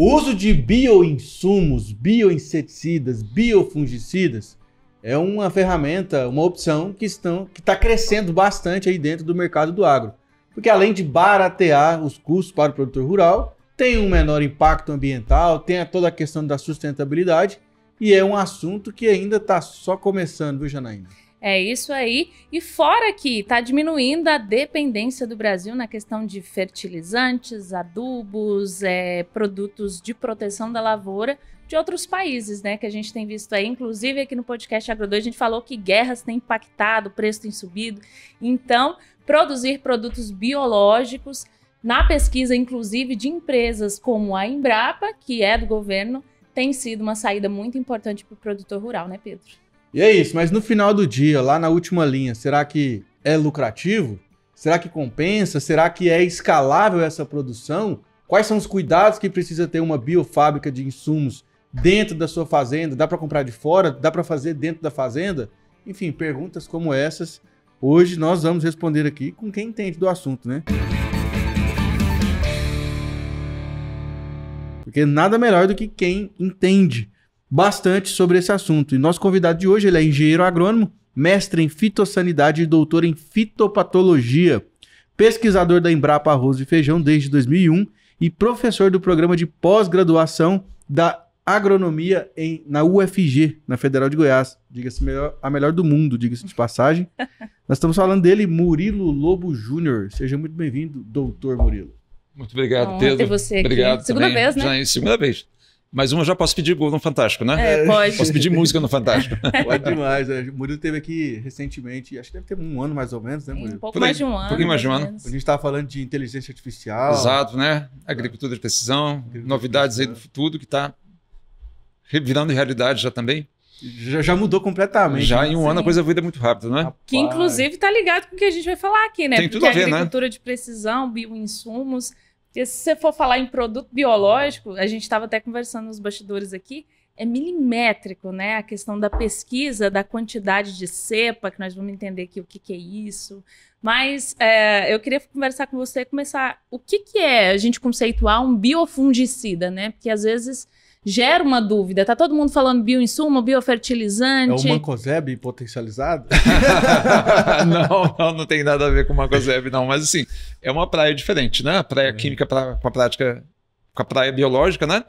O uso de bioinsumos, bioinseticidas, biofungicidas é uma ferramenta, uma opção que está crescendo bastante aí dentro do mercado do agro. Porque além de baratear os custos para o produtor rural, tem um menor impacto ambiental, tem toda a questão da sustentabilidade e é um assunto que ainda está só começando, viu, Janaína? É isso aí. E fora que está diminuindo a dependência do Brasil na questão de fertilizantes, adubos, produtos de proteção da lavoura de outros países, né? Que a gente tem visto aí, inclusive aqui no podcast Agro 2, a gente falou que guerras têm impactado, o preço tem subido. Então, produzir produtos biológicos, na pesquisa, inclusive, de empresas como a Embrapa, que é do governo, tem sido uma saída muito importante para o produtor rural, né, Pedro? E é isso, mas no final do dia, lá na última linha, será que é lucrativo? Será que compensa? Será que é escalável essa produção? Quais são os cuidados que precisa ter uma biofábrica de insumos dentro da sua fazenda? Dá para comprar de fora? Dá para fazer dentro da fazenda? Enfim, perguntas como essas, hoje nós vamos responder aqui com quem entende do assunto, né? Porque nada melhor do que quem entende bastante sobre esse assunto. E nosso convidado de hoje, ele é engenheiro agrônomo, mestre em fitossanidade e doutor em fitopatologia, pesquisador da Embrapa Arroz e Feijão desde 2001 e professor do programa de pós-graduação da agronomia na UFG, na Federal de Goiás. Diga-se a melhor do mundo, diga-se de passagem. Nós estamos falando dele, Murilo Lobo Júnior. Seja muito bem-vindo, doutor Murilo. Muito obrigado, Pedro. Ter você aqui. Obrigado segunda também. Vez, né? Segunda vez. Mais uma já posso pedir gol no Fantástico, né? Pode. Posso pedir música no Fantástico. Pode demais. O Murilo esteve aqui recentemente, acho que deve ter um ano mais ou menos, né, Murilo? Um pouco mais de um ano. Um pouquinho mais de um ano. A gente estava falando de inteligência artificial. Exato, né? Agricultura de precisão, novidades aí do futuro que está virando realidade já também. Já mudou completamente. Já em um ano a coisa vira muito rápido, né? Que inclusive está ligado com o que a gente vai falar aqui, né? Tem tudo a ver, né? Agricultura de precisão, bioinsumos. Porque se você for falar em produto biológico, a gente estava até conversando nos bastidores aqui, é milimétrico, né? A questão da pesquisa, da quantidade de cepa, que nós vamos entender aqui o que é isso. Mas eu queria conversar com você, começar o que é a gente conceituar um biofungicida, né? Porque às vezes gera uma dúvida. Tá todo mundo falando bioinsumo, biofertilizante. É o mancozeb potencializado? Não tem nada a ver com o mancozeb, não. Mas assim, é uma praia diferente, né? A praia química com a prática, com a praia biológica, né?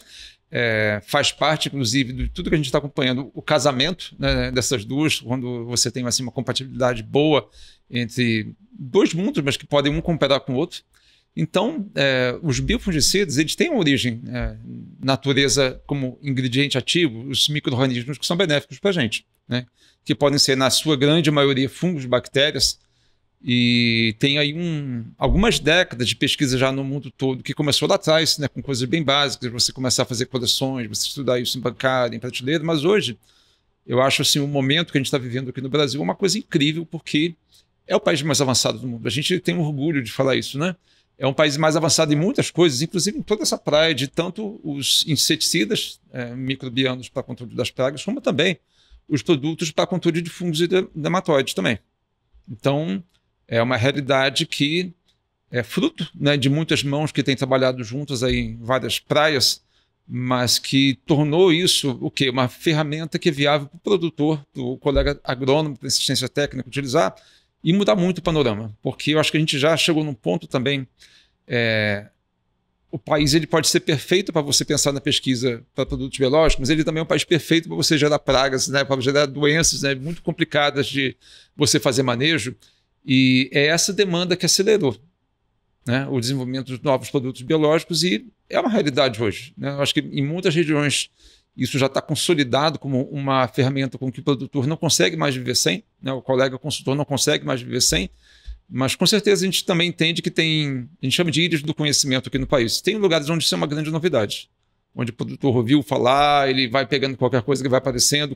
Faz parte, inclusive, de tudo que a gente está acompanhando, o casamento, né, dessas duas, quando você tem assim, uma compatibilidade boa entre dois mundos, mas que podem um cooperar com o outro. Então, os biofungicidas, eles têm uma origem, natureza como ingrediente ativo, os micro-organismos que são benéficos para a gente, né? Que podem ser, na sua grande maioria, fungos, bactérias, e tem aí algumas décadas de pesquisa já no mundo todo, que começou lá atrás, né, com coisas bem básicas, você começar a fazer coleções, você estudar isso em bancária, em prateleira, mas hoje, eu acho assim, o momento que a gente está vivendo aqui no Brasil é uma coisa incrível, porque é o país mais avançado do mundo. A gente tem orgulho de falar isso, né? É um país mais avançado em muitas coisas, inclusive em toda essa praia de tanto os inseticidas microbianos para controle das pragas, como também os produtos para controle de fungos e nematóides também. Então, é uma realidade que é fruto, né, de muitas mãos que têm trabalhado juntas aí em várias praias, mas que tornou isso o quê? Uma ferramenta que é viável para o produtor, para o colega agrônomo, para assistência técnica utilizar, e mudar muito o panorama, porque eu acho que a gente já chegou num ponto também, o país ele pode ser perfeito para você pensar na pesquisa para produtos biológicos, mas ele também é um país perfeito para você gerar pragas, né, para gerar doenças, né, muito complicadas de você fazer manejo, e é essa demanda que acelerou, né, o desenvolvimento dos novos produtos biológicos, e é uma realidade hoje, né? Eu acho que em muitas regiões isso já está consolidado como uma ferramenta com que o produtor não consegue mais viver sem, né? O colega consultor não consegue mais viver sem, mas com certeza a gente também entende que tem, a gente chama de ilhas do conhecimento aqui no país. Tem lugares onde isso é uma grande novidade, onde o produtor ouviu falar, ele vai pegando qualquer coisa que vai aparecendo,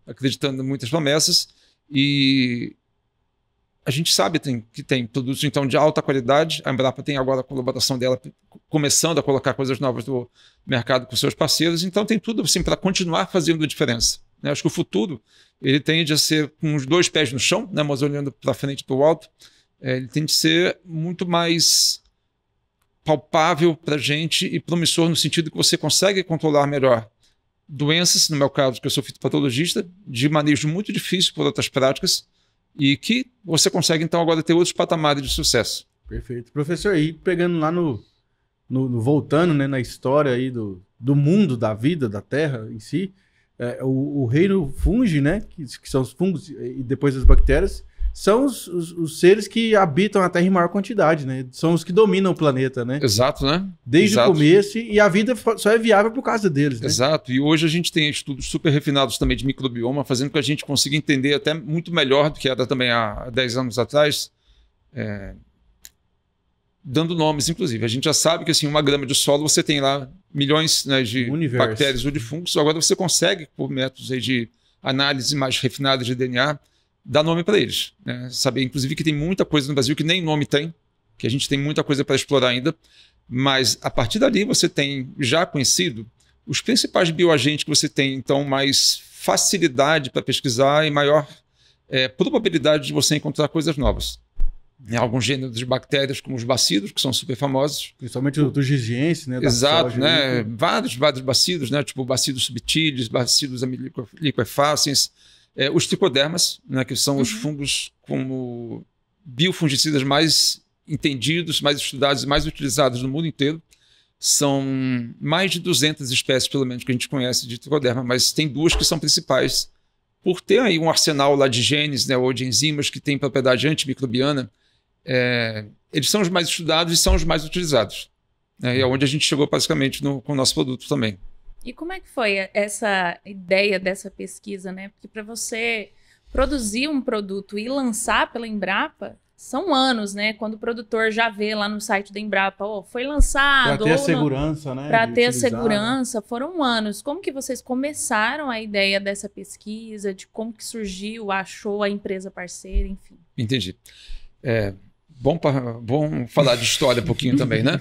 acreditando em muitas promessas, e a gente sabe que tem produtos então de alta qualidade. A Embrapa tem agora a colaboração dela, começando a colocar coisas novas do mercado com seus parceiros, então tem tudo assim para continuar fazendo a diferença, né? Acho que o futuro ele tende a ser com os dois pés no chão, né, mas olhando para frente e para o alto, ele tende a ser muito mais palpável para a gente e promissor no sentido que você consegue controlar melhor doenças, no meu caso, que eu sou fitopatologista, de manejo muito difícil por outras práticas, e que você consegue, então, agora ter outros patamares de sucesso. Perfeito. Professor, aí pegando lá voltando, né, na história aí do mundo, da vida, da Terra em si, o reino fungi, né, que são os fungos e depois as bactérias, são os seres que habitam a Terra em maior quantidade, né? São os que dominam o planeta, né? Exato, né? Desde o começo, e a vida só é viável por causa deles, né? Exato, e hoje a gente tem estudos super refinados também de microbioma, fazendo com que a gente consiga entender até muito melhor do que era também há 10 anos atrás, dando nomes, inclusive. A gente já sabe que assim, 1 grama de solo você tem lá milhões, né, de bactérias ou de fungos, agora você consegue, por métodos aí de análise mais refinadas de DNA, dar nome para eles, né? Saber, inclusive, que tem muita coisa no Brasil que nem nome tem, que a gente tem muita coisa para explorar ainda, mas a partir dali você tem já conhecido os principais bioagentes que você tem, então, mais facilidade para pesquisar e maior probabilidade de você encontrar coisas novas. Alguns gêneros de bactérias, como os bacilos, que são super famosos. Principalmente o gigiense, né? Exato, né? Vários bacilos, né? Tipo bacilos subtilis, bacilos liquefacens, os tricodermas, né? Que são os fungos como biofungicidas mais entendidos, mais estudados e mais utilizados no mundo inteiro. São mais de 200 espécies, pelo menos, que a gente conhece de tricoderma, mas tem 2 que são principais. Por ter aí um arsenal lá de genes, né, ou de enzimas que têm propriedade antimicrobiana, eles são os mais estudados e são os mais utilizados. E é onde a gente chegou basicamente com o nosso produto também. E como é que foi essa ideia dessa pesquisa, né? Porque para você produzir um produto e lançar pela Embrapa, são anos, né? Quando o produtor já vê lá no site da Embrapa, foi lançado. Para ter a segurança, né? Para ter a segurança, foram anos. Como que vocês começaram a ideia dessa pesquisa, de como que surgiu, achou a empresa parceira, enfim? Entendi. Bom falar de história um pouquinho também, né?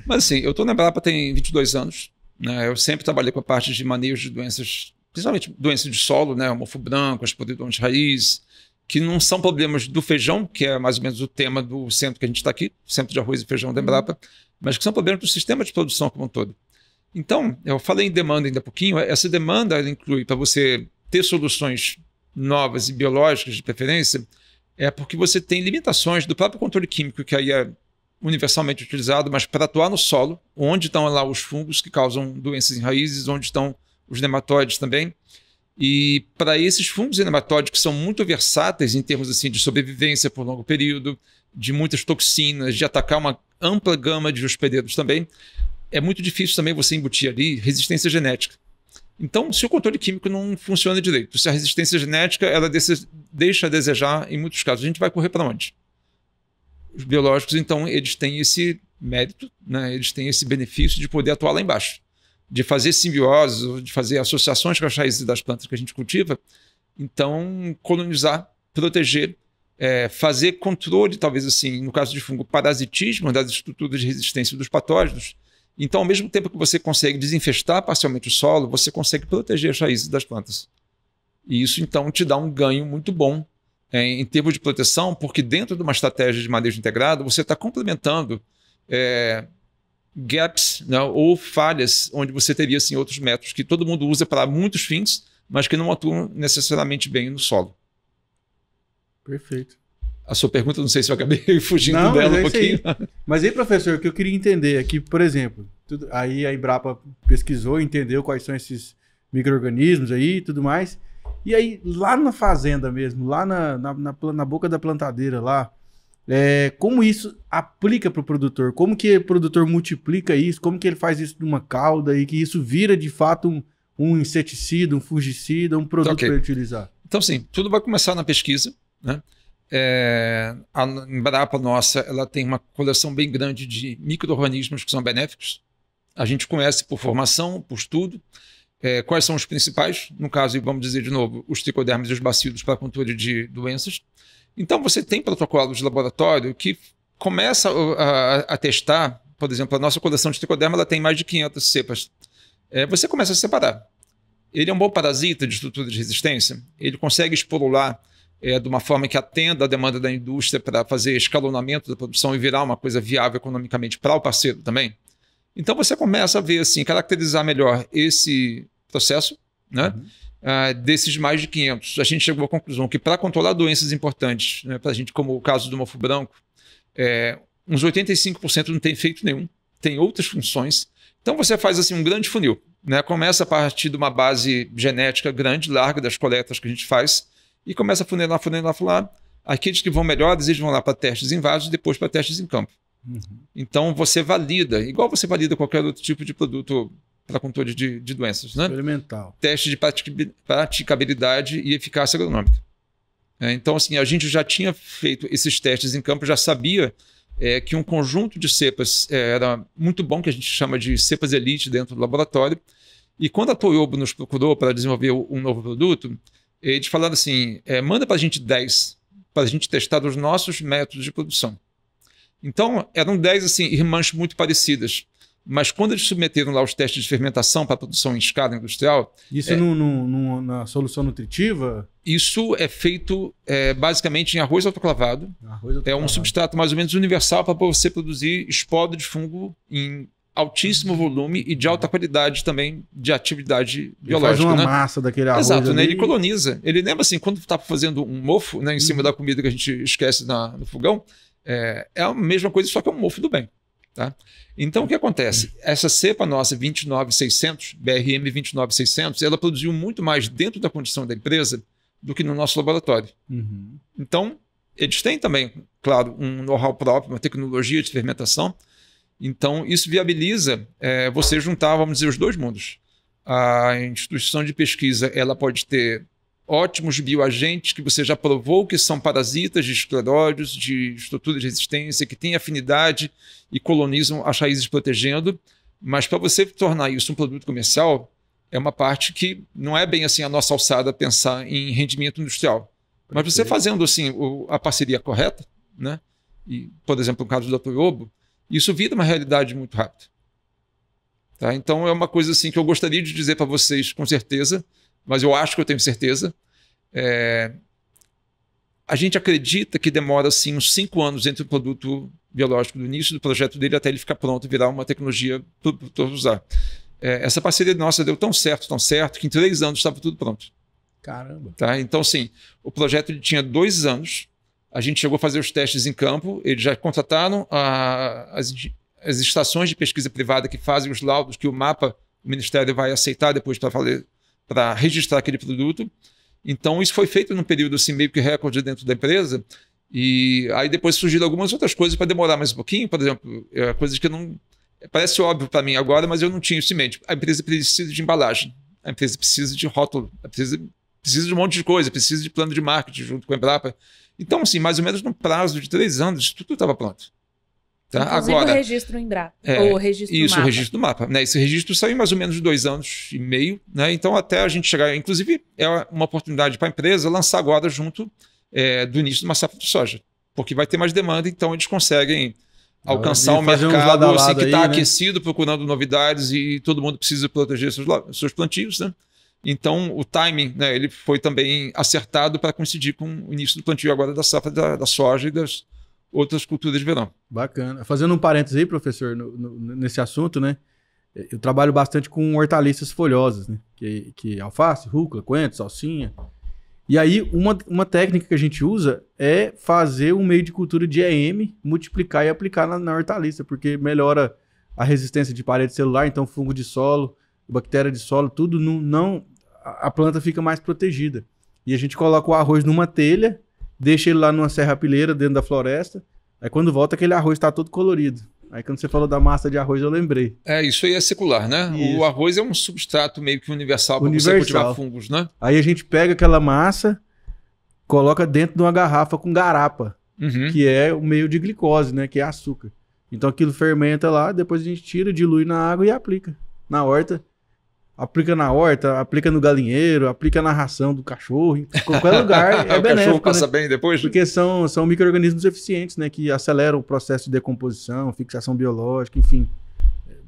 Mas assim, eu estou na Embrapa tem 22 anos, né? Eu sempre trabalhei com a parte de manejo de doenças, principalmente doenças de solo, né? O mofo branco, as podridões de raiz, que não são problemas do feijão, que é mais ou menos o tema do centro que a gente está aqui, Centro de Arroz e Feijão da Embrapa, mas que são problemas do sistema de produção como um todo. Então, eu falei em demanda ainda há pouquinho, essa demanda ela inclui, para você ter soluções novas e biológicas de preferência, porque você tem limitações do próprio controle químico, que aí é universalmente utilizado, mas para atuar no solo, onde estão lá os fungos que causam doenças em raízes, onde estão os nematóides também. E para esses fungos e nematóides que são muito versáteis em termos assim, de sobrevivência por longo período, de muitas toxinas, de atacar uma ampla gama de hospedeiros também, é muito difícil também você embutir ali resistência genética. Então, se o controle químico não funciona direito, se a resistência genética ela deixa a desejar, em muitos casos, a gente vai correr para onde? Os biológicos, então, eles têm esse mérito, né? Eles têm esse benefício de poder atuar lá embaixo, de fazer simbioses, ou de fazer associações com as raízes das plantas que a gente cultiva. Então, colonizar, proteger, fazer controle, talvez assim, no caso de fungo, parasitismo das estruturas de resistência dos patógenos. Então, ao mesmo tempo que você consegue desinfestar parcialmente o solo, você consegue proteger as raízes das plantas. E isso, então, te dá um ganho muito bom em termos de proteção, porque dentro de uma estratégia de manejo integrado, você está complementando gaps, né, ou falhas, onde você teria assim, outros métodos que todo mundo usa para muitos fins, mas que não atuam necessariamente bem no solo. Perfeito. A sua pergunta, não sei se eu acabei fugindo dela um pouquinho. Mas aí, professor, o que eu queria entender é que, por exemplo, aí a Embrapa pesquisou, entendeu quais são esses micro-organismos aí e tudo mais. E aí, lá na fazenda mesmo, lá na boca da plantadeira lá, como isso aplica para o produtor? Como que o produtor multiplica isso? Como que ele faz isso numa cauda e que isso vira, de fato, um inseticida, um fungicida, um produto para ele utilizar? Então, sim, tudo vai começar na pesquisa, né? A Embrapa nossa, ela tem uma coleção bem grande de micro-organismos que são benéficos. A gente conhece por formação, por estudo. Quais são os principais? No caso, vamos dizer de novo, os tricodermas e os bacilos para controle de doenças. Então, você tem protocolos de laboratório que começa a testar, por exemplo, a nossa coleção de tricoderma ela tem mais de 500 cepas. Você começa a separar. Ele é um bom parasita de estrutura de resistência, ele consegue esporular de uma forma que atenda a demanda da indústria para fazer escalonamento da produção e virar uma coisa viável economicamente para o parceiro também. Então você começa a ver, assim, caracterizar melhor esse processo, né? Desses mais de 500. A gente chegou à conclusão que para controlar doenças importantes, né, para a gente, como o caso do mofo branco, uns 85% não tem efeito nenhum, tem outras funções. Então você faz assim um grande funil, né? Começa a partir de uma base genética grande, larga das coletas que a gente faz, e começa a funilar, funilar, funilar. Aqueles que vão melhores, eles vão lá para testes em vasos e depois para testes em campo. Então você valida, igual você valida qualquer outro tipo de produto para controle de doenças, né? Experimental. Teste de praticabilidade e eficácia agronômica. Então, assim, a gente já tinha feito esses testes em campo, já sabia que um conjunto de cepas era muito bom, que a gente chama de cepas elite dentro do laboratório. E quando a Toyobo nos procurou para desenvolver um novo produto, eles falaram assim, manda para a gente 10, para a gente testar os nossos métodos de produção. Então, eram 10 assim, irmãs muito parecidas. Mas quando eles submeteram lá os testes de fermentação para produção em escala industrial... Isso na solução nutritiva? Isso é feito basicamente em arroz autoclavado. É um substrato mais ou menos universal para você produzir esporo de fungo em altíssimo volume e de alta qualidade também de atividade biológica. Faz uma massa daquele arroz. Exato, ali. Né? Ele coloniza. Ele lembra assim, quando está fazendo um mofo, né, em cima da comida que a gente esquece no fogão, é a mesma coisa, só que é um mofo do bem. Tá? Então, o que acontece? Essa cepa nossa 29600, BRM 29600, ela produziu muito mais dentro da condição da empresa do que no nosso laboratório. Então, eles têm também, claro, um know-how próprio, uma tecnologia de fermentação. Então, isso viabiliza você juntar, vamos dizer, os dois mundos. A instituição de pesquisa ela pode ter ótimos bioagentes que você já provou que são parasitas de escleróides, de estrutura de resistência, que têm afinidade e colonizam as raízes protegendo, mas para você tornar isso um produto comercial, é uma parte que não é bem assim a nossa alçada pensar em rendimento industrial. Mas você fazendo assim a parceria correta, né? E, por exemplo, no caso da Toyobo, isso vira uma realidade muito rápida. Tá? Então é uma coisa assim que eu gostaria de dizer para vocês com certeza, mas eu acho que eu tenho certeza. A gente acredita que demora assim, uns 5 anos entre o produto biológico do início do projeto dele até ele ficar pronto e virar uma tecnologia para usar. Essa parceria nossa deu tão certo, que em 3 anos estava tudo pronto. Caramba! Tá? Então, sim, o projeto ele tinha 2 anos, a gente chegou a fazer os testes em campo, eles já contrataram as estações de pesquisa privada que fazem os laudos que o MAPA, o Ministério vai aceitar depois para registrar aquele produto. Então, isso foi feito num período assim, meio que recorde dentro da empresa. E aí depois surgiram algumas outras coisas para demorar mais um pouquinho. Por exemplo, coisas que não... Parece óbvio para mim agora, mas eu não tinha isso em mente. A empresa precisa de embalagem, a empresa precisa de rótulo, precisa de um monte de coisa, precisa de plano de marketing junto com a Embrapa. Então, assim, mais ou menos no prazo de 3 anos, tudo estava pronto. Tá? Agora, o registro Embrapa, ou o registro isso, MAPA. O registro do MAPA. Né? Esse registro saiu em mais ou menos de 2 anos e meio. Né? Então, até a gente chegar... Inclusive, é uma oportunidade para a empresa lançar agora junto do início de uma safra de soja. Porque vai ter mais demanda, então eles conseguem alcançar o mercado assim, que está aquecido, procurando novidades e todo mundo precisa proteger seus plantios. Né? Então, o timing, né, ele foi também acertado para coincidir com o início do plantio agora da safra da soja e das outras culturas de verão. Bacana. Fazendo um parênteses aí, professor, nesse assunto, né? Eu trabalho bastante com hortaliças folhosas, né? Que alface, rúcula, coentro, salsinha. E aí, uma técnica que a gente usa é fazer um meio de cultura de EM, multiplicar e aplicar na hortaliça, porque melhora a resistência de parede celular, então fungo de solo, bactéria de solo, tudo a planta fica mais protegida. E a gente coloca o arroz numa telha, deixa ele lá numa serrapilheira dentro da floresta, aí quando volta aquele arroz está todo colorido. Aí quando você falou da massa de arroz eu lembrei. Isso aí é secular, né? Isso. O arroz é um substrato meio que universal para você cultivar fungos, né? Aí a gente pega aquela massa, coloca dentro de uma garrafa com garapa, que é o meio de glicose, né? Que é açúcar. Então aquilo fermenta lá, depois a gente tira, dilui na água e aplica na horta. Aplica na horta, aplica no galinheiro, aplica na ração do cachorro, em qualquer lugar é benéfico. O cachorro passa bem depois? Porque são micro-organismos eficientes, né? Que aceleram o processo de decomposição, fixação biológica, enfim.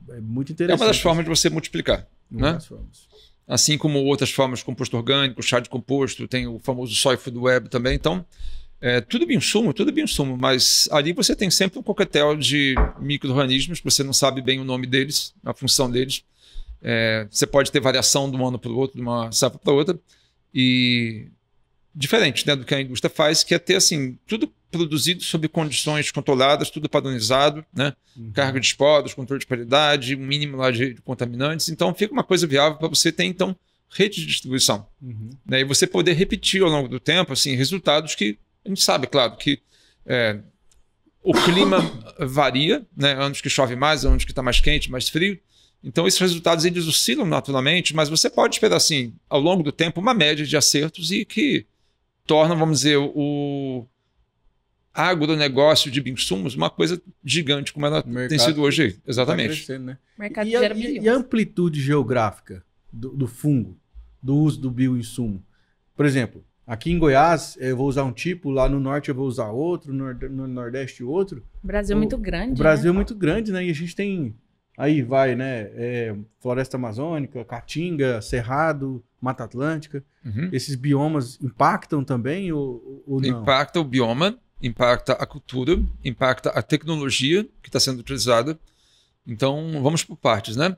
É muito interessante. É uma das formas de você multiplicar. Uma das formas. assim como outras formas de composto orgânico, chá de composto, tem o famoso Soy Food Web também. Então, tudo bioinsumo, mas ali você tem sempre um coquetel de micro-organismos que você não sabe bem o nome deles, a função deles. Você pode ter variação de um ano para o outro, de uma safra para outra, e diferente, né, do que a indústria faz, que é ter assim, tudo produzido sob condições controladas, tudo padronizado, né? Carga de esporos, controle de qualidade, um mínimo lá de contaminantes. Então fica uma coisa viável para você ter então rede de distribuição, né? E você poder repetir ao longo do tempo assim, resultados que a gente sabe, claro, que o clima varia, né? Anos que chove mais, anos que está mais quente, mais frio. Então esses resultados eles oscilam naturalmente, mas você pode esperar assim, ao longo do tempo, uma média de acertos e que torna, vamos dizer, o agronegócio de bioinsumos uma coisa gigante como ela tem sido hoje aí. Exatamente. Né? Mercado E a amplitude geográfica do fungo, do uso do bioinsumo? Por exemplo, aqui em Goiás eu vou usar um tipo, lá no norte eu vou usar outro, no nordeste outro. O Brasil é muito grande. O Brasil é muito grande, né? E a gente tem... Aí vai, né? Floresta Amazônica, Caatinga, Cerrado, Mata Atlântica. Esses biomas impactam também ou não? Impacta o bioma, impacta a cultura, impacta a tecnologia que está sendo utilizada. Então, vamos por partes, né?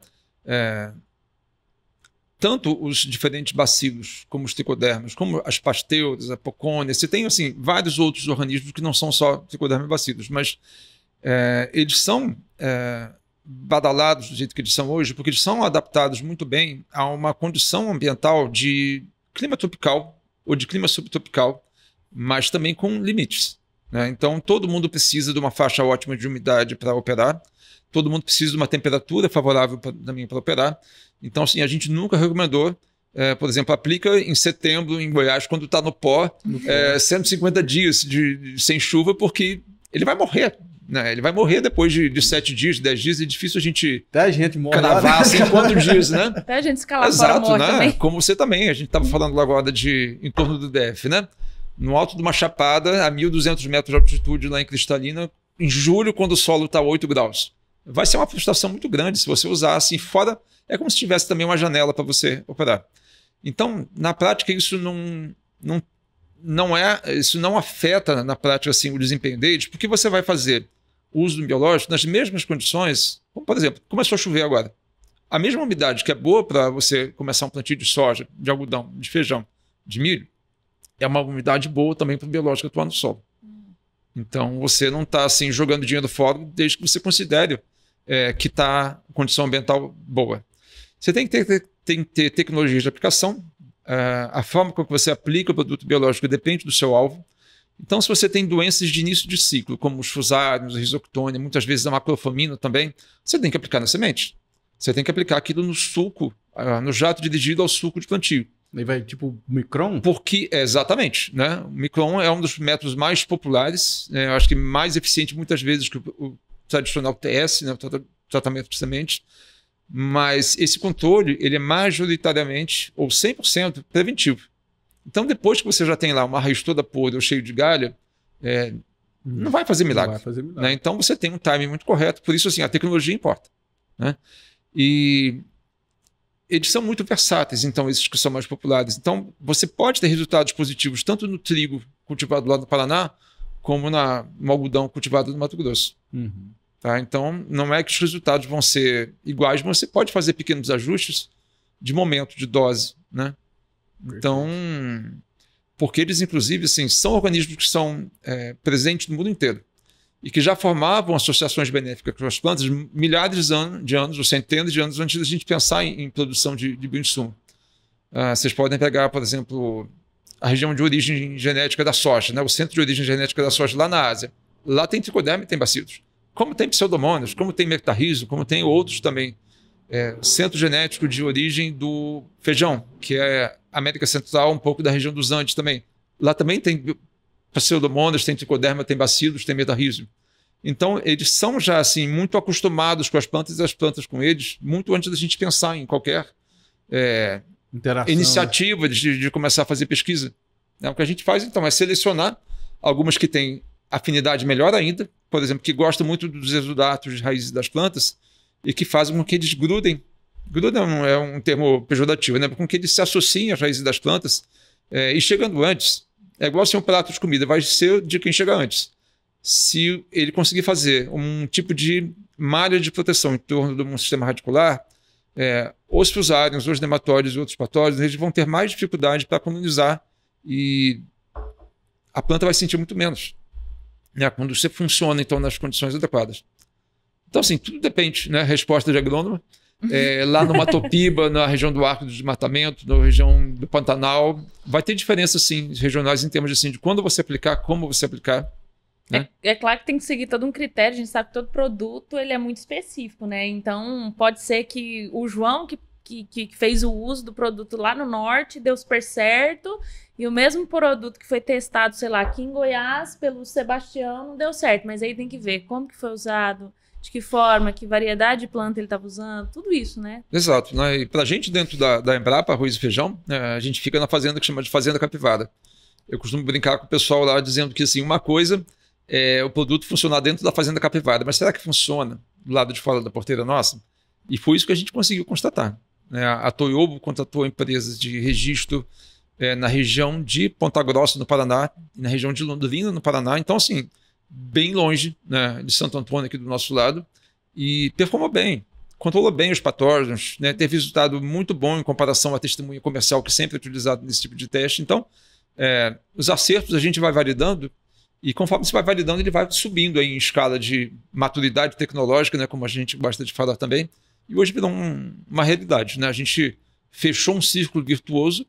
Tanto os diferentes bacilos, como os tricodermas, como as pasteuras, a pocônia, você tem assim, vários outros organismos que não são só tricodermas e bacilos, mas eles são... badalados do jeito que eles são hoje, porque eles são adaptados muito bem a uma condição ambiental de clima tropical ou de clima subtropical, mas também com limites, né? Então, todo mundo precisa de uma faixa ótima de umidade para operar, todo mundo precisa de uma temperatura favorável também para operar. Então, assim, a gente nunca recomendou, por exemplo, aplica em setembro em Goiás, quando está no pó, 150 dias sem chuva, porque ele vai morrer. Ele vai morrer depois de 7 dias, 10 dias. É difícil a gente cravar assim quantos dias, né? Até a gente escalar fora morre, né? Também. Como você também. A gente estava falando lá agora em torno do DF, né? No alto de uma chapada, a 1.200 metros de altitude lá em Cristalina, em julho, quando o solo está 8 graus. Vai ser uma frustração muito grande se você usar assim fora. É como se tivesse também uma janela para você operar. Então, na prática, isso isso não afeta na prática assim, o desempenho deles, porque você vai fazer o uso do biológico nas mesmas condições, como por exemplo, começou a chover agora. A mesma umidade que é boa para você começar um plantio de soja, de algodão, de feijão, de milho, é uma umidade boa também para o biológico atuar no solo. Então você não está assim, jogando dinheiro fora desde que você considere que está condição ambiental boa. Você tem que ter tecnologias de aplicação. A forma como você aplica o produto biológico depende do seu alvo. Então, se você tem doenças de início de ciclo, como os fusários, a risoctônia, muitas vezes a macrofamina também, você tem que aplicar na semente. Você tem que aplicar aquilo no suco, no jato dirigido ao suco de plantio. E vai tipo micron? Porque, exatamente, né? O micron é um dos métodos mais populares, eu acho que mais eficiente muitas vezes que o tradicional TS, né? O tratamento de semente. Mas esse controle ele é majoritariamente ou 100% preventivo. Então, depois que você já tem lá uma raiz toda podre ou cheio de galha, não vai fazer milagre. Né? Então, você tem um timing muito correto. Por isso, assim, a tecnologia importa. Né? E eles são muito versáteis, então, esses que são mais populares. Então, você pode ter resultados positivos tanto no trigo cultivado lá no Paraná, como no algodão cultivado no Mato Grosso. Tá? Então, não é que os resultados vão ser iguais, mas você pode fazer pequenos ajustes de momento, de dose, né? Então, porque eles, inclusive, assim, são organismos que são presentes no mundo inteiro e que já formavam associações benéficas com as plantas milhares de anos ou centenas de anos antes da gente pensar em produção de bioinsumo. Vocês podem pegar, por exemplo, a região de origem genética da soja, né? O centro de origem genética da soja lá na Ásia. Lá tem tricoderma e tem bacilos. Como tem pseudomonas, como tem nectarrizo, como tem outros também. Centro genético de origem do feijão, que é América Central, um pouco da região dos Andes também. Lá também tem pseudomonas, tem tricoderma, tem bacilos, tem metarrhizium. Então, eles são já assim, muito acostumados com as plantas e as plantas com eles, muito antes da gente pensar em qualquer iniciativa de começar a fazer pesquisa. O que a gente faz, então, é selecionar algumas que têm afinidade melhor ainda, por exemplo, que gostam muito dos exudatos de raízes das plantas e que fazem com que eles grudem Gruda é um termo pejorativo, né? Com que ele se associa às raízes das plantas e chegando antes. É igual ser um prato de comida, vai ser de quem chega antes. Se ele conseguir fazer um tipo de malha de proteção em torno de um sistema radicular, os fusários, os nematóides e outros patógenos, eles vão ter mais dificuldade para colonizar e a planta vai sentir muito menos, né? Quando você funciona, então, nas condições adequadas. Então, assim, tudo depende, né? Resposta de agrônomo. Lá no Matopiba, na região do Arco do Desmatamento, na região do Pantanal, vai ter diferenças, sim, regionais em termos assim, de quando você aplicar, como você aplicar. Né? É claro que tem que seguir todo um critério, a gente sabe que todo produto ele é muito específico, né? Então, pode ser que o João que fez o uso do produto lá no norte deu super certo, e o mesmo produto que foi testado, sei lá, aqui em Goiás, pelo Sebastião, não deu certo, mas aí tem que ver como que foi usado, de que forma, que variedade de planta ele estava usando, tudo isso, né? Exato. Né? E para a gente, dentro da Embrapa, arroz e feijão, a gente fica na fazenda que chama de Fazenda Capivara. Eu costumo brincar com o pessoal lá dizendo que, assim, uma coisa é o produto funcionar dentro da Fazenda Capivara, mas será que funciona do lado de fora da porteira nossa? E foi isso que a gente conseguiu constatar. Né? A Toyobo contratou empresas de registro na região de Ponta Grossa, no Paraná, e na região de Londrina, no Paraná. Então, assim, bem longe, né, de Santo Antônio, aqui do nosso lado, e performou bem, controlou bem os patógenos, né, teve resultado muito bom em comparação à testemunha comercial que sempre é utilizado nesse tipo de teste. Então, os acertos a gente vai validando, e conforme você vai validando, ele vai subindo aí em escala de maturidade tecnológica, né, como a gente gosta de falar também, e hoje virou uma realidade. Né? A gente fechou um círculo virtuoso,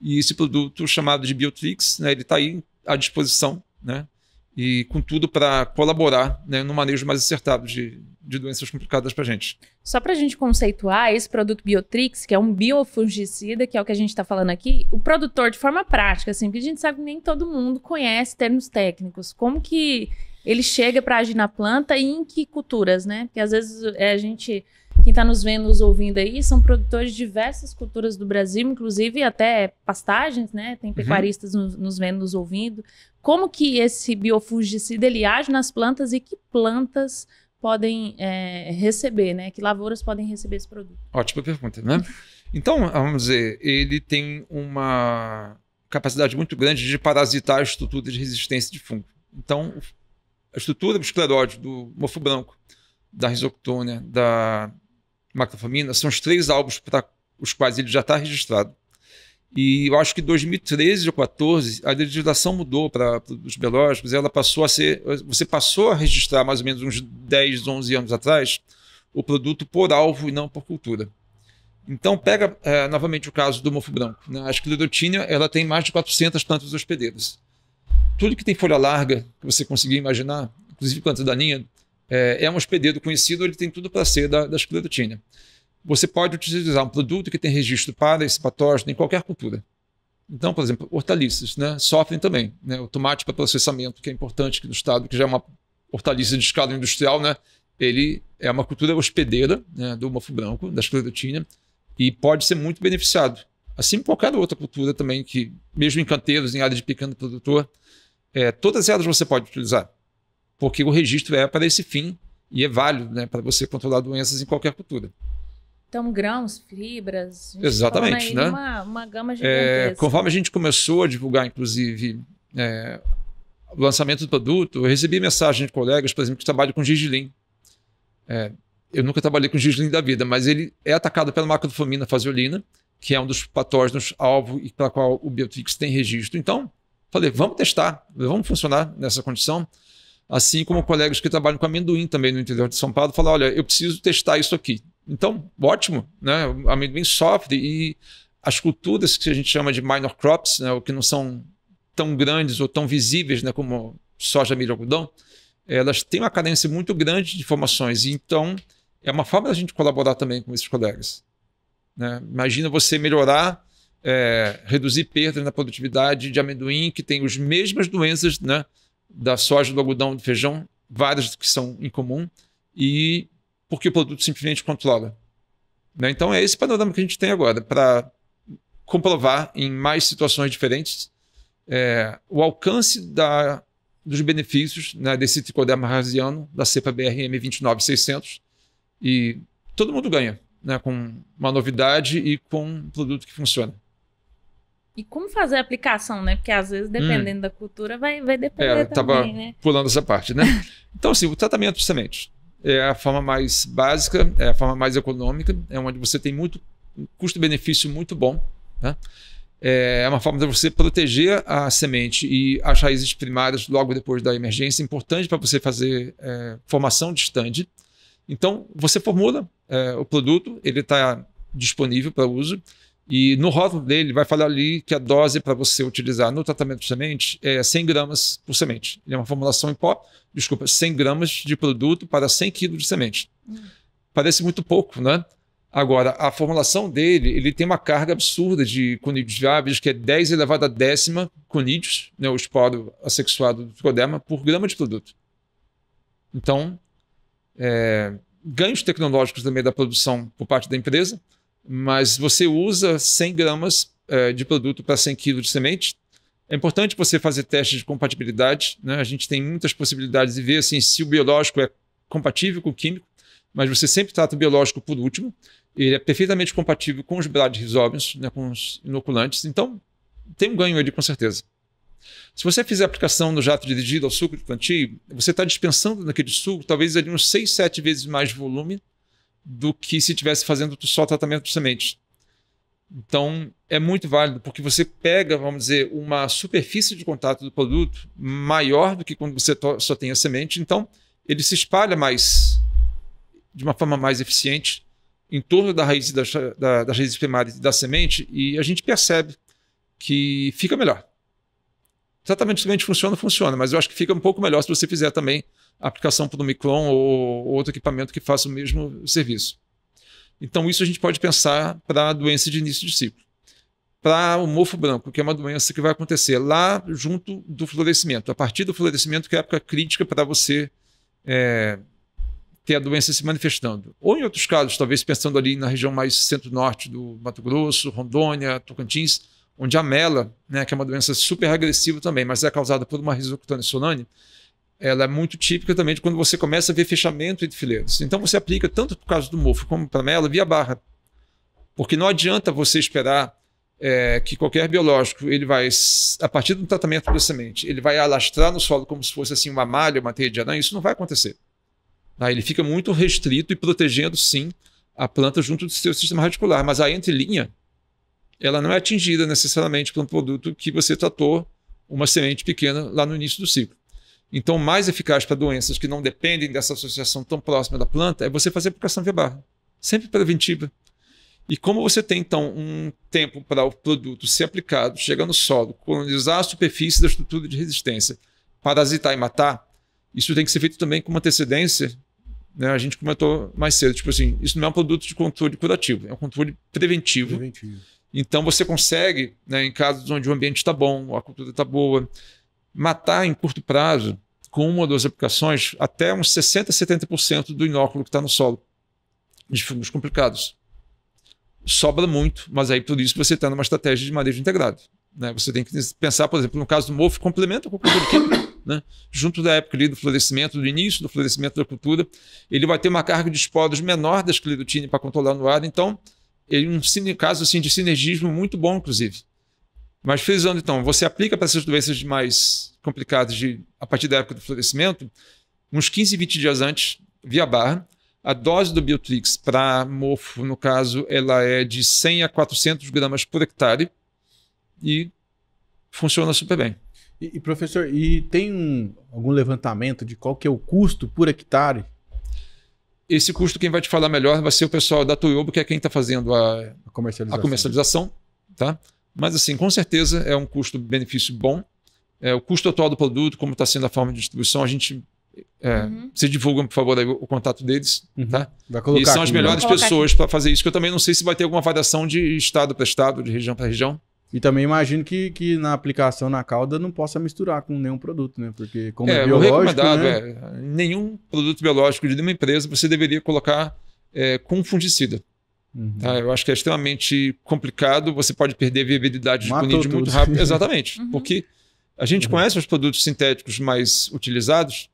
e esse produto chamado de Biotrix, né, ele está aí à disposição, né, e com tudo para colaborar, né, no manejo mais acertado de doenças complicadas para a gente. Só para a gente conceituar, esse produto Biotrix, que é um biofungicida, que é o que a gente está falando aqui, o produtor, de forma prática, assim, porque a gente sabe que nem todo mundo conhece termos técnicos, como que ele chega para agir na planta e em que culturas, né? Porque às vezes a gente, quem está nos vendo, nos ouvindo aí, são produtores de diversas culturas do Brasil, inclusive até pastagens, né? Tem pecuaristas nos vendo, nos ouvindo. Como que esse biofungicida ele age nas plantas e que plantas podem receber, né? Que lavouras podem receber esse produto? Ótima pergunta, né? Então, vamos dizer, ele tem uma capacidade muito grande de parasitar a estrutura de resistência de fungo. Então, a estrutura do escleróide, do mofo branco, da risoctônia, da macrofamina, são os 3 alvos para os quais ele já está registrado. E eu acho que em 2013 ou 2014, a legislação mudou para os biológicos, ela passou a ser... Você passou a registrar, mais ou menos uns 10, 11 anos atrás, o produto por alvo e não por cultura. Então, pega novamente o caso do mofo branco. Né? A esclerotínia, ela tem mais de 400 plantas hospedeiras. Tudo que tem folha larga, que você conseguir imaginar, inclusive planta daninha, é um hospedeiro conhecido, ele tem tudo para ser da esclerotínia. Você pode utilizar um produto que tem registro para esse patógeno em qualquer cultura. Então, por exemplo, hortaliças, né, sofrem também. Né, o tomate para processamento, que é importante aqui no estado, que já é uma hortaliça de escala industrial, né, ele é uma cultura hospedeira, né, do mofo branco, da esclerotínia, e pode ser muito beneficiado. Assim como qualquer outra cultura também, que mesmo em canteiros, em área de pequeno produtor, todas elas você pode utilizar, porque o registro é para esse fim e é válido, né, para você controlar doenças em qualquer cultura. Então, grãos, fibras... Exatamente, né? Uma gama gigantesca. Conforme a gente começou a divulgar, inclusive, o lançamento do produto, eu recebi mensagem de colegas, por exemplo, que trabalham com gergelim. Eu nunca trabalhei com gergelim da vida, mas ele é atacado pela macrofamina faseolina, que é um dos patógenos alvo e para qual o Biotrix tem registro. Então, falei, vamos testar, vamos funcionar nessa condição. Assim como colegas que trabalham com amendoim também no interior de São Paulo, falaram, olha, eu preciso testar isso aqui. Então, ótimo, né? O amendoim sofre e as culturas que a gente chama de minor crops, né, ou que não são tão grandes ou tão visíveis, né, como soja, milho e algodão, elas têm uma carência muito grande de informações. E, então, é uma forma da gente colaborar também com esses colegas. Né? Imagina você melhorar, reduzir perda na produtividade de amendoim, que tem as mesmas doenças, né, da soja, do algodão, do feijão, várias que são em comum, e porque o produto simplesmente controla. Né? Então é esse panorama que a gente tem agora, para comprovar em mais situações diferentes o alcance dos benefícios, né, desse tricoderma rasiano, da cepa BRM 29600, e todo mundo ganha. né, com uma novidade e com um produto que funciona. E como fazer a aplicação, né? Porque às vezes, dependendo da cultura, vai depender tava também, né? pulando essa parte, né? Então, assim, o tratamento de sementes é a forma mais básica, é a forma mais econômica, é onde você tem muito custo-benefício muito bom, né? É uma forma de você proteger a semente e as raízes primárias logo depois da emergência, importante para você fazer formação de stand. Então, você formula o produto, ele está disponível para uso, e no rótulo dele vai falar ali que a dose para você utilizar no tratamento de semente é 100 gramas por semente. Ele é uma formulação em pó, 100 gramas de produto para 100 quilos de semente. Parece muito pouco, né? Agora, a formulação dele, ele tem uma carga absurda de conídeos viáveis, que é 10 elevado a 10ª conídeos, né, o esporo assexuado do tricoderma, por grama de produto. Então, ganhos tecnológicos também da produção por parte da empresa, mas você usa 100 gramas de produto para 100 kg de semente. É importante você fazer testes de compatibilidade, né? A gente tem muitas possibilidades de ver assim, se o biológico é compatível com o químico, mas você sempre trata o biológico por último. Ele é perfeitamente compatível com os bradyrhizóbios, né, com os inoculantes. Então, tem um ganho ali com certeza. Se você fizer aplicação no jato dirigido ao suco de plantio, você está dispensando naquele suco talvez ali uns 6, 7 vezes mais volume do que se estivesse fazendo só tratamento de sementes. Então, é muito válido, porque você pega, vamos dizer, uma superfície de contato do produto maior do que quando você só tem a semente. Então, ele se espalha mais, de uma forma mais eficiente, em torno da raiz, das raízes primárias e da semente, e a gente percebe que fica melhor. O tratamento de semente funciona, mas eu acho que fica um pouco melhor se você fizer também a aplicação por um micron ou outro equipamento que faça o mesmo serviço. Então, isso a gente pode pensar para a doença de início de ciclo. Para o mofo branco, que é uma doença que vai acontecer lá junto do florescimento. A partir do florescimento, que é a época crítica para você ter a doença se manifestando. Ou em outros casos, talvez pensando ali na região mais centro-norte do Mato Grosso, Rondônia, Tocantins, onde a mela, né, que é uma doença super agressiva também, mas é causada por uma Rhizoctone solane, ela é muito típica também de quando você começa a ver fechamento entre fileiras. Então você aplica tanto por causa do mofo como para a mela via barra. Porque não adianta você esperar que qualquer biológico, ele vai, a partir do tratamento da semente, ele vai alastrar no solo como se fosse assim uma malha, uma teia de aranha. Isso não vai acontecer. Ele fica muito restrito e protegendo, sim, a planta junto do seu sistema radicular. Mas a entrelinha, ela não é atingida necessariamente por um produto que você tratou uma semente pequena lá no início do ciclo. Então, o mais eficaz para doenças que não dependem dessa associação tão próxima da planta é você fazer aplicação via barra, sempre preventiva. E como você tem, então, um tempo para o produto ser aplicado, chegar no solo, colonizar a superfície da estrutura de resistência, parasitar e matar, isso tem que ser feito também com uma antecedência, né? A gente comentou mais cedo, tipo assim, isso não é um produto de controle curativo, é um controle preventivo. Então, você consegue, né, em casos onde o ambiente está bom, a cultura está boa, matar em curto prazo, com uma ou duas aplicações, até uns 60%, 70% do inóculo que está no solo, de fungos complicados. Sobra muito, mas aí por isso você está numa estratégia de manejo integrado. Né? Você tem que pensar, por exemplo, no caso do mofo, complementa com a cultura química, né? Junto da época ali do florescimento, do início do florescimento da cultura, ele vai ter uma carga de esporos menor da esclerotine para controlar no ar, então, ele é um caso assim, de sinergismo muito bom, inclusive. Mas frisando, então, você aplica para essas doenças mais complicadas a partir da época do florescimento, uns 15, 20 dias antes, via barra. A dose do Biotrix para mofo, no caso, ela é de 100 a 400 gramas por hectare e funciona super bem. E professor, tem algum levantamento de qual que é o custo por hectare? Esse custo, quem vai te falar melhor vai ser o pessoal da Toyobo, que é quem está fazendo a comercialização, tá? Mas, assim, com certeza é um custo-benefício bom. O custo atual do produto, como está sendo a forma de distribuição, a gente... Vocês divulgam, por favor, aí, o contato deles. Tá? E são as melhores pessoas para fazer isso, que eu também não sei se vai ter alguma variação de estado para estado, de região para região. E também imagino que na aplicação na cauda não possa misturar com nenhum produto, né? Porque como é biológico, o recomendado né? Nenhum produto biológico de nenhuma empresa você deveria colocar com fungicida. Tá? Eu acho que é extremamente complicado, você pode perder a viabilidade de conídeo muito rápido. Exatamente, porque a gente conhece os produtos sintéticos mais utilizados,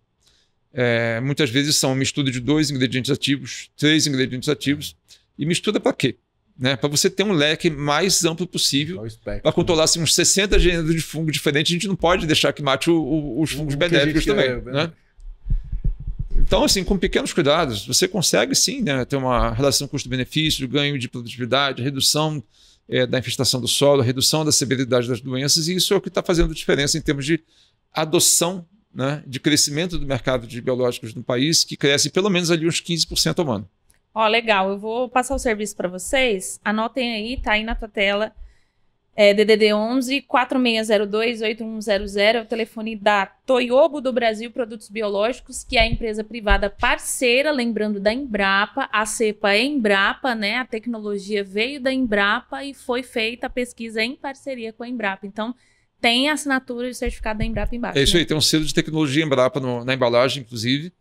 muitas vezes são uma mistura de 2 ingredientes ativos, 3 ingredientes ativos, E mistura para quê? Né? Para você ter um leque mais amplo possível, para controlar assim, uns 60 gêneros de fungo diferentes. A gente não pode deixar que mate os fungos benéficos também. Né? Então, assim, com pequenos cuidados, você consegue sim, né, ter uma relação custo-benefício, ganho de produtividade, redução da infestação do solo, redução da severidade das doenças, e isso é o que está fazendo diferença em termos de adoção, né, de crescimento do mercado de biológicos no país, que cresce pelo menos ali uns 15% ao ano. Ó, legal, eu vou passar o serviço para vocês, anotem aí, tá aí na tua tela, DDD 11 4602 8100, é o telefone da Toyobo do Brasil Produtos Biológicos, que é a empresa privada parceira, lembrando da Embrapa, a cepa é Embrapa, né, a tecnologia veio da Embrapa e foi feita a pesquisa em parceria com a Embrapa, então tem a assinatura de certificado da Embrapa embaixo. É isso, né? aí, tem um selo de tecnologia Embrapa na embalagem, inclusive.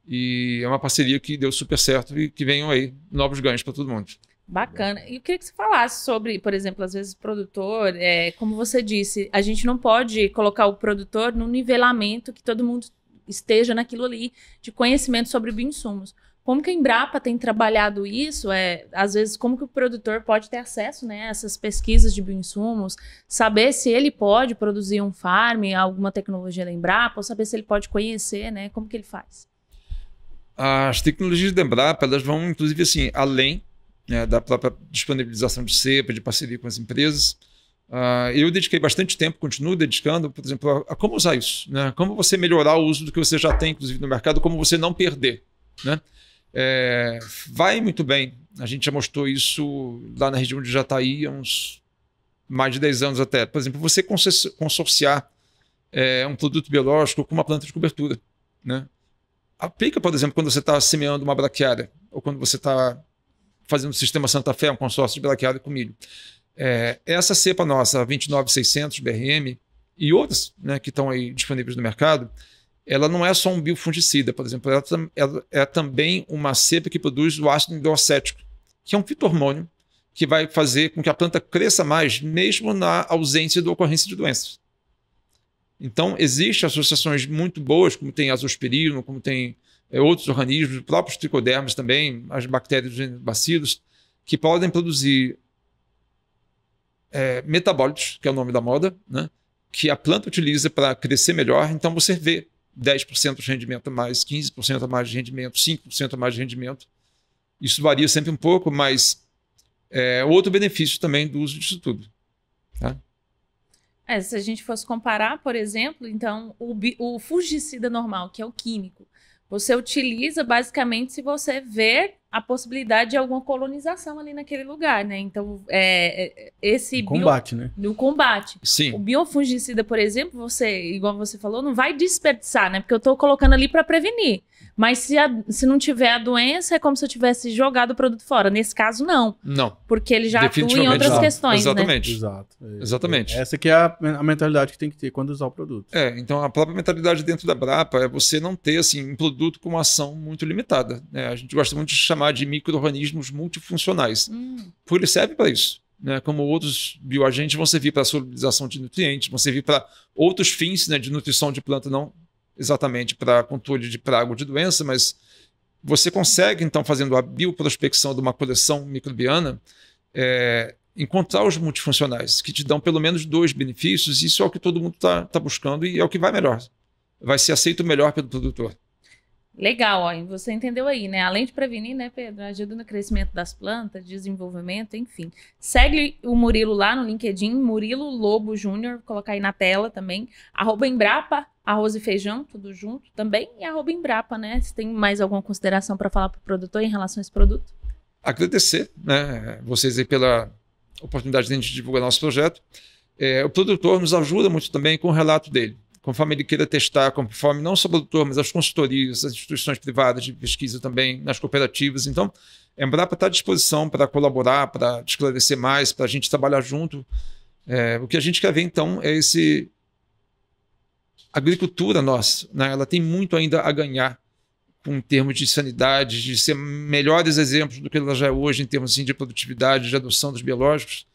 E é uma parceria que deu super certo e que venham aí novos ganhos para todo mundo. Bacana. E eu queria que você falasse sobre, por exemplo, às vezes o produtor, como você disse, a gente não pode colocar o produtor no nivelamento que todo mundo esteja naquilo ali de conhecimento sobre bioinsumos. Como que a Embrapa tem trabalhado isso? Às vezes, como que o produtor pode ter acesso, né, a essas pesquisas de bioinsumos, saber se ele pode produzir um farm, alguma tecnologia da Embrapa, ou saber se ele pode conhecer, né? Como que ele faz? As tecnologias da Embrapa, elas vão, inclusive, assim, além, né, da própria disponibilização de cepa, de parceria com as empresas. Eu dediquei bastante tempo, continuo dedicando, por exemplo, a como usar isso, né? Como você melhorar o uso do que você já tem, inclusive, no mercado, como você não perder, né? Vai muito bem. A gente já mostrou isso lá na região de Jataí há uns mais de 10 anos até. Por exemplo, você consorciar um produto biológico com uma planta de cobertura, né? Aplica, por exemplo, quando você está semeando uma braquiária ou quando você está fazendo o sistema Santa Fé, um consórcio de braquiária com milho. Essa cepa nossa, 29600 BRM e outras, né, que estão aí disponíveis no mercado, ela não é só um biofungicida, por exemplo, ela é também uma cepa que produz o ácido hidroacético, que é um fito-hormônio que vai fazer com que a planta cresça mais, mesmo na ausência da ocorrência de doenças. Então, existem associações muito boas, como tem azospirilo, como tem outros organismos, próprios tricodermas também, as bactérias do gênero bacilos, que podem produzir metabólitos, que é o nome da moda, né, que a planta utiliza para crescer melhor. Então, você vê 10% de rendimento a mais, 15% a mais de rendimento, 5% a mais de rendimento. Isso varia sempre um pouco, mas outro benefício também do uso disso tudo. Tá? Se a gente fosse comparar, por exemplo, então, o fungicida normal, que é o químico, você utiliza basicamente se você ver a possibilidade de alguma colonização ali naquele lugar, né? Então, esse combate, né? Do combate. Sim. O biofungicida, por exemplo, igual você falou, não vai desperdiçar, né? Porque eu tô colocando ali para prevenir. Mas se não tiver a doença, é como se eu tivesse jogado o produto fora. Nesse caso, não. Não. Porque ele já atua em outras questões, exatamente. né? Exato. Exatamente. Essa que é a mentalidade que tem que ter quando usar o produto. Então a própria mentalidade dentro da Embrapa é você não ter assim, um produto com uma ação muito limitada, né? A gente gosta muito de chamar de micro-organismos multifuncionais. Porque ele serve para isso. Né? Como outros bioagentes vão servir para a solubilização de nutrientes, vão servir para outros fins, né, de nutrição de planta, não exatamente para controle de praga ou de doença, mas você consegue, então, fazendo a bioprospecção de uma coleção microbiana, encontrar os multifuncionais, que te dão pelo menos 2 benefícios. Isso é o que todo mundo está buscando e é o que vai melhor. Vai ser aceito melhor pelo produtor. Legal, ó, você entendeu aí, né? Além de prevenir, né, Pedro? Ajuda no crescimento das plantas, desenvolvimento, enfim. Segue o Murilo lá no LinkedIn, Murilo Lobo Júnior, vou colocar aí na tela também. @Embrapa, arroz e feijão, tudo junto também. E @Embrapa, né? Se tem mais alguma consideração para falar para o produtor em relação a esse produto? Agradecer, né, vocês aí pela oportunidade de a gente divulgar nosso projeto. O produtor nos ajuda muito também com o relato dele. Conforme ele queira testar, conforme não só o produtor, mas as consultorias, as instituições privadas de pesquisa também, nas cooperativas. Então, a Embrapa está à disposição para colaborar, para esclarecer mais, para a gente trabalhar junto. O que a gente quer ver, então, é esse... A agricultura nossa, né? Ela tem muito ainda a ganhar em termos de sanidade, de ser melhores exemplos do que ela já é hoje, em termos assim, de produtividade, de adoção dos biológicos.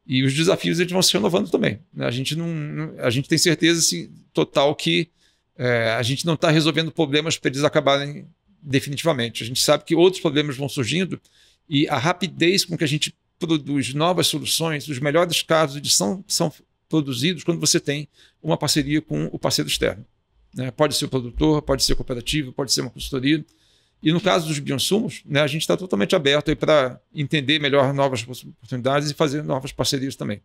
E os desafios eles vão se renovando também. A gente tem certeza assim, total que a gente não está resolvendo problemas para eles acabarem definitivamente. A gente sabe que outros problemas vão surgindo E a rapidez com que a gente produz novas soluções, os melhores casos são produzidos quando você tem uma parceria com o parceiro externo. Né? Pode ser o produtor, pode ser a cooperativa, pode ser uma consultoria. E no caso dos bioinsumos, né, a gente está totalmente aberto para entender melhor novas oportunidades e fazer novas parcerias também.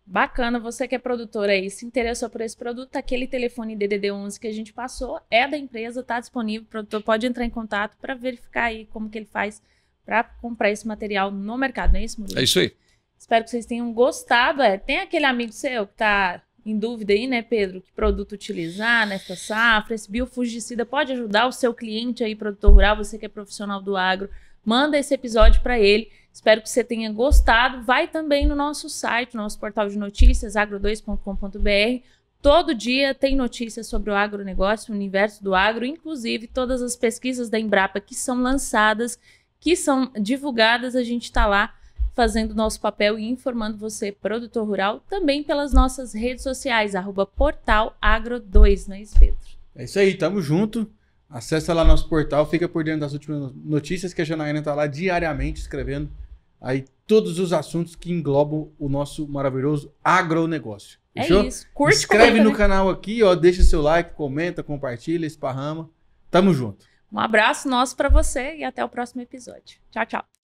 Bacana, você que é produtor aí, se interessou por esse produto, aquele telefone DDD11 que a gente passou é da empresa, está disponível, o produtor pode entrar em contato para verificar aí como que ele faz para comprar esse material no mercado, não é isso, Murilo? É isso aí. Espero que vocês tenham gostado. Tem aquele amigo seu que está em dúvida aí, né, Pedro, que produto utilizar nesta safra, esse biofungicida pode ajudar o seu cliente aí, produtor rural, você que é profissional do agro, manda esse episódio para ele. Espero que você tenha gostado. Vai também no nosso site, nosso portal de notícias, agro2.com.br. Todo dia tem notícias sobre o agronegócio, o universo do agro, inclusive todas as pesquisas da Embrapa que são lançadas, que são divulgadas, a gente está lá fazendo o nosso papel e informando você, produtor rural, também pelas nossas redes sociais, @portalagro2, não é isso, Pedro? É isso aí, tamo junto. Acessa lá nosso portal, fica por dentro das últimas notícias que a Janaína está lá diariamente escrevendo aí todos os assuntos que englobam o nosso maravilhoso agronegócio. Fechou? É isso. Curte, inscreve comenta, no né? canal aqui, ó, deixa seu like, comenta, compartilha, esparrama. Tamo junto. Um abraço nosso para você e até o próximo episódio. Tchau, tchau.